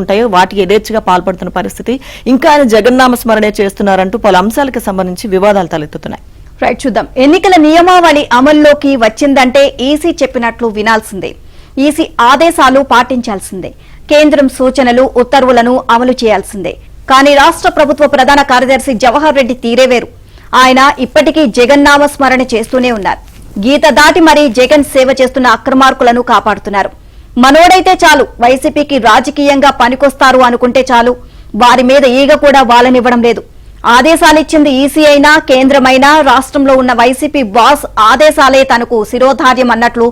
ఉంటాయో వాటికి యథేచ్ఛగా పాల్పడుతున్న పరిస్థితి, ఇంకా ఆయన జగన్నామ స్మరణే చేస్తున్నారంటూ పలు అంశాలకు సంబంధించి వివాదాలు తలెత్తుతున్నాయి. రైట్, చూద్దాం. ఎన్నికల నియమావళి అమల్లోకి వచ్చిందంటే ఈసీ చెప్పినట్లు వినాల్సిందే, ఈసీ ఆదేశాలు పాటించాల్సిందే, కేంద్రం సూచనలు ఉత్తర్వులను అమలు చేయాల్సిందే. కానీ రాష్ట్ర ప్రభుత్వ ప్రధాన కార్యదర్శి జవహర్ రెడ్డి తీరేవేరు. ఆయన ఇప్పటికీ జగన్నామ స్మరణ చేస్తూనే ఉన్నారు. గీత దాటి మరీ జగన్ సేవ చేస్తున్న అక్రమార్కులను కాపాడుతున్నారు. మనోడైతే చాలు, వైసీపీకి రాజకీయంగా పనికొస్తారు అనుకుంటే చాలు, వారి మీద ఈగ కూడా వాలనివ్వడం లేదు. ఆదేశాలిచ్చింది ఈసీ అయినా కేంద్రమైనా రాష్ట్రంలో ఉన్న వైసీపీ బాస్ ఆదేశాలే తనకు శిరోధార్యం అన్నట్లు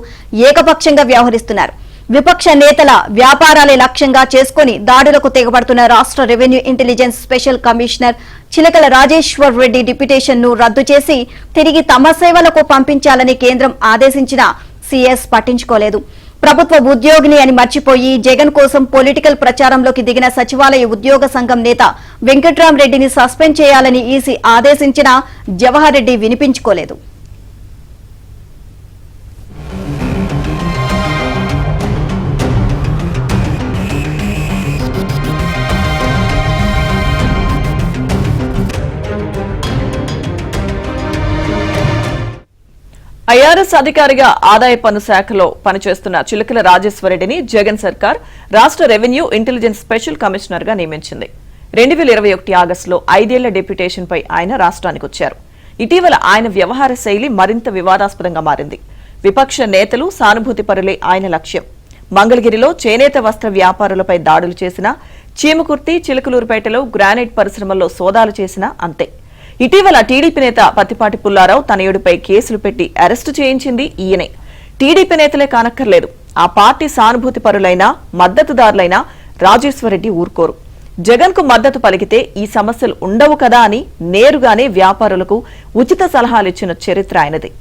ఏకపక్షంగా వ్యవహరిస్తున్నారు. విపక్ష నేతల వ్యాపారాలే లక్ష్యంగా చేసుకుని దాడులకు తెగబడుతున్న రాష్ట్ర రెవెన్యూ ఇంటెలిజెన్స్ స్పెషల్ కమిషనర్ చిలకల రాజేశ్వర్ రెడ్డి డిప్యుటేషన్ ను రద్దు చేసి తిరిగి తమ సేవలకు పంపించాలని కేంద్రం ఆదేశించినా సీఎస్ పట్టించుకోలేదు. ప్రభుత్వ ఉద్యోగిని అని మర్చిపోయి జగన్ కోసం పొలిటికల్ ప్రచారంలోకి దిగిన సచివాలయ ఉద్యోగ సంఘం నేత వెంకట్రామరెడ్డిని సస్పెండ్ చేయాలని ఈసీ ఆదేశించినా జవహర్ రెడ్డి వినిపించుకోలేదు. ఐఆర్ఎస్ అధికారిగా ఆదాయ పన్ను శాఖలో పనిచేస్తున్న చిలకల రాజేశ్వరరెడ్డిని జగన్ సర్కార్ రాష్ట్ర రెవెన్యూ ఇంటెలిజెన్స్ స్పెషల్ కమిషనర్ గా నియమించింది. 2021 ఆగస్టులో 5 ఏళ్ల డెప్యుటేషన్ పై ఆయన రాష్ట్రానికి వచ్చారు. ఇటీవల ఆయన వ్యవహార శైలి మరింత వివాదాస్పదంగా మారింది. విపక్ష నేతలు సానుభూతిపరులే ఆయన లక్ష్యం. మంగళగిరిలో చేనేత వస్త్ర వ్యాపారులపై దాడులు చేసినా, చీమకుర్తి చిలకలూరుపేటలో గ్రానైట్ పరిశ్రమల్లో సోదాలు చేసినా అంతే. ఇటీవల టీడీపీ నేత పత్తిపాటి పుల్లారావు తనయుడిపై కేసులు పెట్టి అరెస్టు చేయించింది ఈయనే. టీడీపీ నేతలే కానక్కర్లేదు, ఆ పార్టీ సానుభూతి పరులైనా మద్దతుదారులైనా రాజేశ్వరరెడ్డి ఊరుకోరు. జగన్ కు మద్దతు పలికితే ఈ సమస్యలు ఉండవు కదా అని నేరుగానే వ్యాపారులకు ఉచిత సలహాలిచ్చిన చరిత్ర ఆయనది.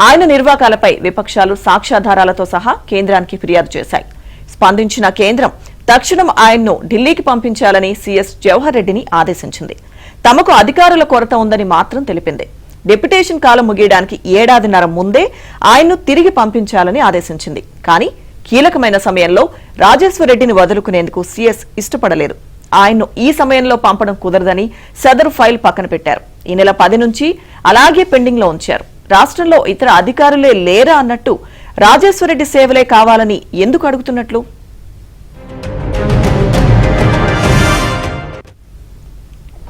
ఆయన నిర్వాకాలపై విపక్షాలు సాక్ష్యాధారాలతో సహా కేంద్రానికి ఫిర్యాదు చేశాయి. స్పందించిన కేంద్రం తక్షణం ఆయన్ను ఢిల్లీకి పంపించాలని సీఎస్ జవహర్ రెడ్డిని ఆదేశించింది. తమకు అధికారుల కొరత ఉందని మాత్రం తెలిపింది. డెప్యుటేషన్ కాలం ముగియడానికి 1.5 ఏళ్ల ముందే ఆయన్ను తిరిగి పంపించాలని ఆదేశించింది. కానీ కీలకమైన సమయంలో రాజేశ్వరరెడ్డిని వదులుకునేందుకు సీఎస్ ఇష్టపడలేదు. ఆయన్ను ఈ సమయంలో పంపడం కుదరదని సదరు ఫైల్ పక్కన పెట్టారు. ఈ నెల 10 నుంచి అలాగే పెండింగ్ లో ఉంచారు. రాష్ట్రంలో ఇతర అధికారులే లేరా అన్నట్టు రాజేశ్వరరెడ్డి సేవలే కావాలని ఎందుకు అడుగుతున్నట్లు?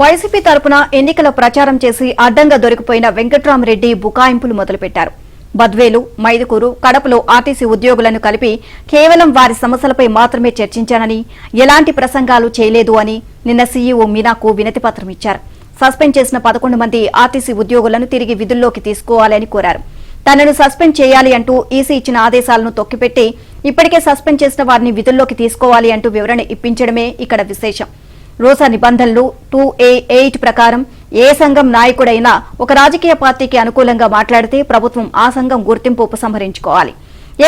వైసీపీ తరపున ఎన్నికల ప్రచారం చేసి అడ్డంగా దొరికిపోయిన వెంకట్రామరెడ్డి బుకాయింపులు మొదలుపెట్టారు. బద్వేలు, మైదుకూరు, కడపలో ఆర్టీసీ ఉద్యోగులను కలిపి కేవలం వారి సమస్యలపై మాత్రమే చర్చించానని, ఎలాంటి ప్రసంగాలు చేయలేదు అని నిన్న సీఈఓ మీనాకు వినతి పత్రం ఇచ్చారు. సస్పెండ్ చేసిన 11 మంది ఆర్టీసీ ఉద్యోగులను తిరిగి విధుల్లోకి తీసుకోవాలని కోరారు. తనను సస్పెండ్ చేయాలి అంటూ ఈసీ ఇచ్చిన ఆదేశాలను తొక్కిపెట్టి ఇప్పటికే సస్పెండ్ చేసిన వారిని విధుల్లోకి తీసుకోవాలి అంటూ వివరణ ఇప్పించడమే ఇక్కడ విశేషం. రోజా నిబంధనలు 2A8 ప్రకారం ఏ సంఘం నాయకుడైనా ఒక రాజకీయ పార్టీకి అనుకూలంగా మాట్లాడితే ప్రభుత్వం ఆ సంఘం గుర్తింపు ఉపసంహరించుకోవాలి.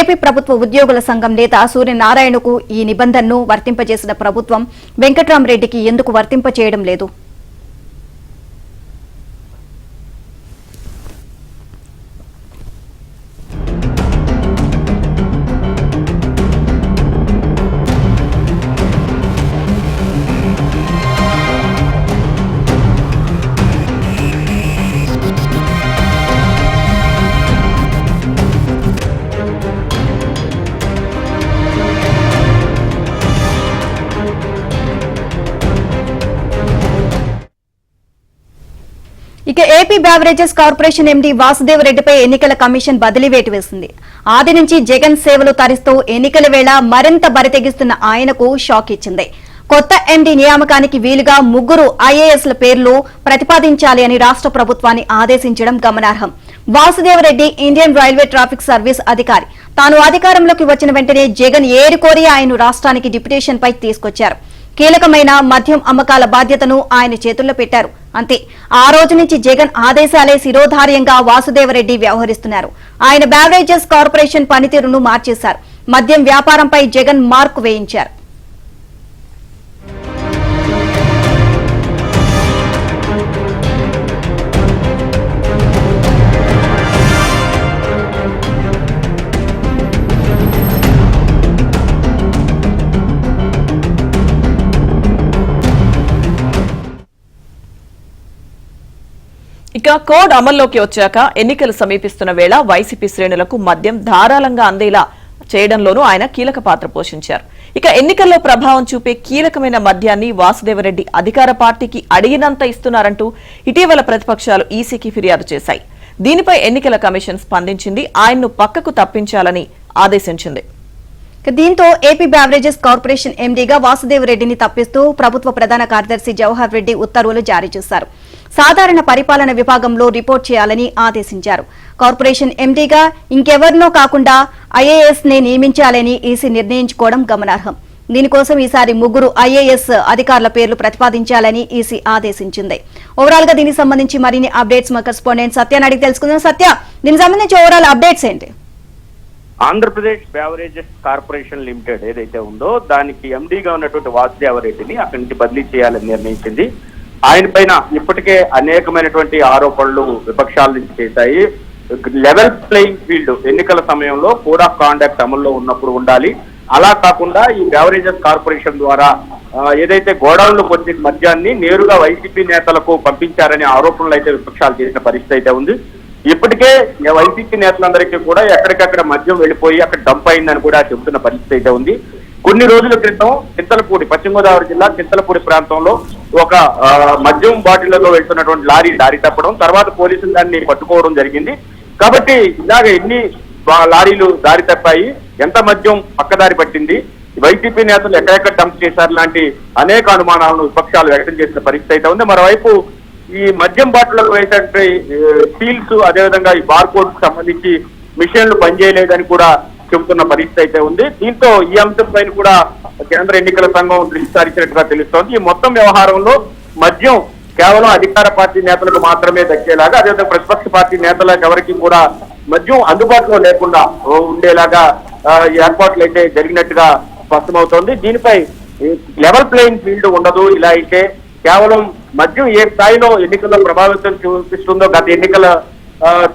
ఏపీ ప్రభుత్వ ఉద్యోగుల సంఘం నేత సూర్యనారాయణకు ఈ నిబంధనను వర్తింపజేసిన ప్రభుత్వం వెంకట్రామరెడ్డికి ఎందుకు వర్తింపచేయడం లేదు? ఇక AP beverages corporation MD Vasudev రెడ్డిపై ఎన్నికల కమిషన్ బదిలీ వేటు వేసింది. ఆది నుంచి జగన్ సేవలు తరిస్తూ ఎన్నికల వేళ మరింత బరితెగిస్తున్న ఆయనకు షాక్ ఇచ్చింది. కొత్త ఎండీ నియామకానికి వీలుగా 3 ఐఏఎస్ల పేర్లు ప్రతిపాదించాలి అని రాష్ట్ర ప్రభుత్వాన్ని ఆదేశించడం గమనార్హం. Vasudev Reddy Indian railway traffic service అధికారి. తాను అధికారంలోకి వచ్చిన వెంటనే జగన్ ఏరికోరి ఆయన్ను రాష్ట్రానికి డిప్యుటేషన్ పై తీసుకొచ్చారు. కీలకమైన మద్యం అమ్మకాల బాధ్యతను ఆయన చేతుల్లో పెట్టారు. అంతే, ఆ రోజు నుంచి జగన్ ఆదేశాలే శిరోధార్యంగా వాసుదేవరెడ్డి వ్యవహరిస్తున్నారు. ఆయన బ్యావరేజెస్ కార్పొరేషన్ పనితీరును మార్చేశారు. మద్యం వ్యాపారంపై జగన్ మార్కు వేయించారు. ఇక కోడ్ అమల్లోకి వచ్చాక ఎన్నికలు సమీపిస్తున్న వేళ వైసీపీ శ్రేణులకు మద్యం ధారాళంగా అందేలా చేయడంలోనూ ఆయన కీలక పాత్ర పోషించారు. ఇక ఎన్నికల్లో ప్రభావం చూపే కీలకమైన మద్యాన్ని వాసుదేవరెడ్డి అధికార పార్టీకి అడిగినంత ఇస్తున్నారంటూ ఇటీవల ప్రతిపక్షాలు ఈసీకి ఫిర్యాదు చేశాయి. దీనిపై ఎన్నికల కమిషన్ స్పందించింది. ఆయన్ను పక్కకు తప్పించాలని ఆదేశించింది. దీంతో ఏపీ బ్యావరేజెస్ కార్పొరేషన్ ఎండీగా వాసుదేవరెడ్డిని తప్పిస్తూ ప్రభుత్వ ప్రధాన కార్యదర్శి జవహర్ రెడ్డి ఉత్తర్వులు జారీ చేశారు. సాధారణ పరిపాలన విభాగంలో రిపోర్ట్ చేయాలని ఆదేశించారు. కార్పొరేషన్ ఎండీగా ఇంకెవరినో కాకుండా ఐఏఎస్ నే నియమించాలని ఈసీ నిర్ణయించుకోవడం గమనార్హం. దీనికోసం ఈసారి 3 ఐఏఎస్ అధికారుల పేర్లు ప్రతిపాదించాలని ఈసీ ఆదేశించింది. ఓవరాల్ గా దీనికి సంబంధించి మరిన్ని అప్డేట్స్ మా కరెస్పాండెంట్ సత్యాన్ని అడిగి తెలుసుకుందాం. సత్య, దీనికి సంబంధించి ఓవరాల్ అప్డేట్స్ ఏంటి? ఆంధ్రప్రదేశ్ బ్యావరేజెస్ కార్పొరేషన్ లిమిటెడ్ ఏదైతే ఉందో దానికి ఎండీగా ఉన్నటువంటి వాసుదేవరెడ్డిని అక్కడి నుంచి బదిలీ చేయాలని నిర్ణయించింది. ఆయన పైన ఇప్పటికే అనేకమైనటువంటి ఆరోపణలు విపక్షాల నుంచి చేశాయి. లెవెల్ ప్లేయింగ్ ఫీల్డ్ ఎన్నికల సమయంలో కోడ్ ఆఫ్ కాండక్ట్ అమల్లో ఉన్నప్పుడు ఉండాలి. అలా కాకుండా ఈ బ్యావరేజెస్ కార్పొరేషన్ ద్వారా ఏదైతే గోడౌన్లు పొందిన మద్యాన్ని నేరుగా వైసీపీ నేతలకు పంపించారనే ఆరోపణలు అయితే విపక్షాలు చేసిన పరిస్థితి అయితే ఉంది. ఇప్పటికే వైసీపీ నేతలందరికీ కూడా ఎక్కడికక్కడ మద్యం వెళ్ళిపోయి అక్కడ డంప్ అయిందని కూడా చెబుతున్న పరిస్థితి అయితే ఉంది. కొన్ని రోజుల క్రితం చింతలపూడి, పశ్చిమ గోదావరి జిల్లా చింతలపూడి ప్రాంతంలో ఒక మద్యం బాటిళ్లతో వెళ్తున్నటువంటి లారీ దారి తప్పడం, తర్వాత పోలీసులు దాన్ని పట్టుకోవడం జరిగింది. కాబట్టి ఇలాగ ఎన్ని లారీలు దారి తప్పాయి, ఎంత మద్యం పక్కదారి పట్టింది, వైసీపీ నేతలు ఎక్కడెక్కడ డంప్ చేశారు లాంటి అనేక అనుమానాలను విపక్షాలు వ్యక్తం చేసిన పరిస్థితి అయితే ఉంది. మరోవైపు ఈ మద్యం బాటిళ్లకు వేసేటువంటి సీల్స్, అదేవిధంగా ఈ బార్ కోడ్ కు సంబంధించి మిషన్లు పనిచేయలేదని కూడా చెబుతున్న పరిస్థితి అయితే ఉంది. దీంతో ఈ అంశంపై కూడా కేంద్ర ఎన్నికల సంఘం దృష్టి సారించినట్టుగా తెలుస్తోంది. ఈ మొత్తం వ్యవహారంలో మద్యం కేవలం అధికార పార్టీ నేతలకు మాత్రమే దక్కేలాగా, అదేవిధంగా ప్రతిపక్ష పార్టీ నేతలకు ఎవరికి కూడా మద్యం అందుబాటులో లేకుండా ఉండేలాగా ఏర్పాట్లు అయితే జరిగినట్టుగా స్పష్టమవుతోంది. దీనిపై లెవెల్ ప్లేయింగ్ ఫీల్డ్ ఉండదు. ఇలా అయితే కేవలం మద్యం ఏ స్థాయిలో ఎన్నికల్లో ప్రభావితం చూపిస్తుందో గత ఎన్నికల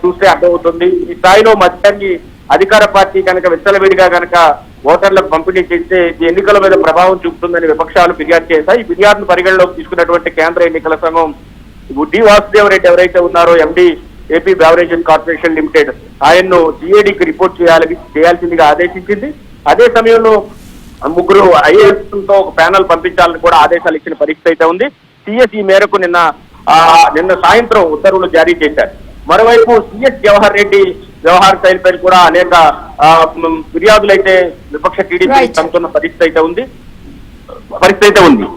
చూస్తే అర్థమవుతుంది. ఈ స్థాయిలో మద్యాన్ని అధికార పార్టీ కనుక విచ్చలవిడిగా కనుక ఓటర్లకు పంపిణీ చేస్తే ఈ ఎన్నికల మీద ప్రభావం చూపుతుందని విపక్షాలు ఫిర్యాదు చేశాయి. ఈ ఫిర్యాదును పరిగణలోకి తీసుకున్నటువంటి కేంద్ర ఎన్నికల సంఘం డి వాసుదేవరెడ్డి ఎవరైతే ఉన్నారో MD AP beverages corporation limited, ఆయన్ను సిఐడికి రిపోర్ట్ చేయాల్సిందిగా ఆదేశించింది. అదే సమయంలో 3 ఐఏఎస్ తో ఒక ప్యానల్ పంపించాలని కూడా ఆదేశాలు ఇచ్చిన పరిస్థితి అయితే ఉంది. సిఎస్ ఈ మేరకు నిన్న సాయంత్రం ఉత్తర్వులు జారీ చేశారు. మరోవైపు సిఎస్ జవహర్ రెడ్డి వ్యవహార శైలిపై కూడా అనేక ఫిర్యాదులు అయితే విపక్ష టీడీపీ అందుతున్న పరిస్థితి అయితే ఉంది.